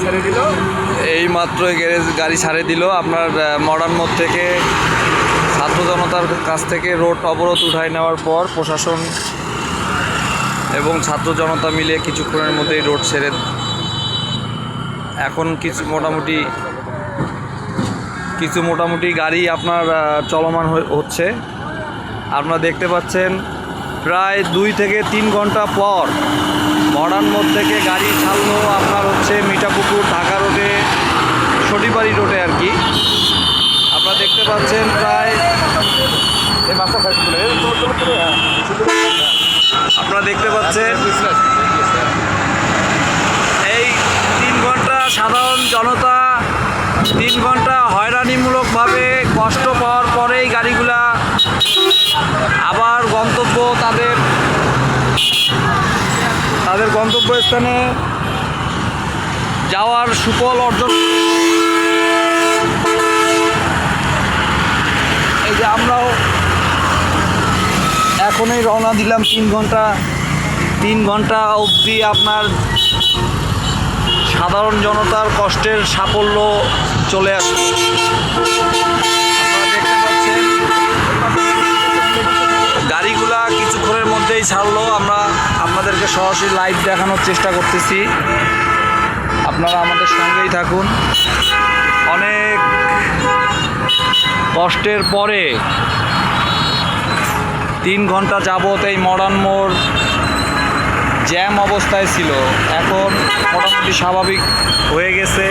ছেড়ে দিল, এই মাত্র গ্যারেজ গাড়ি ছাড়ে দিল আপনার মডার্ন মোড় থেকে। ছাত্র জনতার কাছ থেকে রোড অবরোধ উঠায় নেওয়ার পর প্রশাসন এবং ছাত্র জনতা মিলে কিছুক্ষণের মধ্যেই রোড ছেড়ে এখন কিছু মোটামুটি গাড়ি আপনার চলমান হচ্ছে। আপনারা দেখতে পাচ্ছেন প্রায় 2 থেকে 3 ঘন্টা পর মডার্ন মোড় থেকে গাড়ি ছাড়লো আপনার হচ্ছে মিঠাপুকুর ঢাকা রোডে, সটিবাড়ি রোডে আর কি। আপনারা দেখতে পাচ্ছেন প্রায় আপনারা দেখতে পাচ্ছেন এই 3 ঘন্টা সাধারণ জনতা 3 ঘন্টা হয়রানিমূলকভাবে কষ্ট পাওয়ার পরেই গাড়িগুলা আবার তাদের গন্তব্যস্থানে যাওয়ার সুফল অর্জন। এই যে আমরাও এখনই রওনা দিলাম 3 ঘন্টা অবধি আপনার সাধারণ জনতার কষ্টের সাফল্য চলে আসবে। আপনারা দেখতে পাচ্ছেন গাড়িগুলা কিছুক্ষণের মধ্যেই ছাড়লো। আমরা আপনাদেরকে সরাসরি লাইভ দেখানোর চেষ্টা করতেছি, আপনারা আমাদের সঙ্গেই থাকুন। অনেক কষ্টের পরে 3 ঘন্টা যাবত এই মডার্ন মোড় জ্যাম অবস্থায় ছিল, এখন মোটামুটি স্বাভাবিক হয়ে গেছে।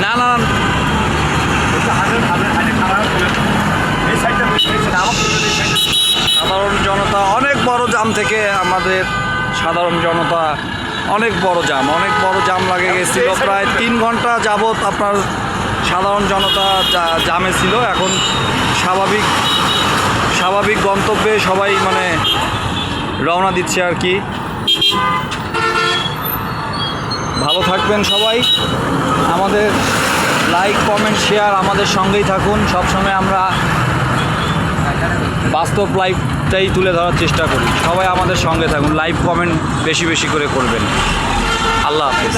না না সাধারণ জনতা অনেক বড় জাম থেকে আমাদের সাধারণ জনতা অনেক বড় জাম লাগে গেছিল। প্রায় 3 ঘন্টা যাবত আপনার সাধারণ জনতা জামে ছিল। এখন স্বাভাবিক গন্তব্যে সবাই মানে রওনা দিচ্ছে আর কি। ভালো থাকবেন সবাই, আমাদের লাইক কমেন্ট শেয়ার আমাদের সঙ্গেই থাকুন। সবসময় আমরা বাস্তব লাইভটাই তুলে ধরার চেষ্টা করি। সবাই আমাদের সঙ্গে থাকুন, লাইভ কমেন্ট বেশি করে করবেন। আল্লাহ হাফেজ।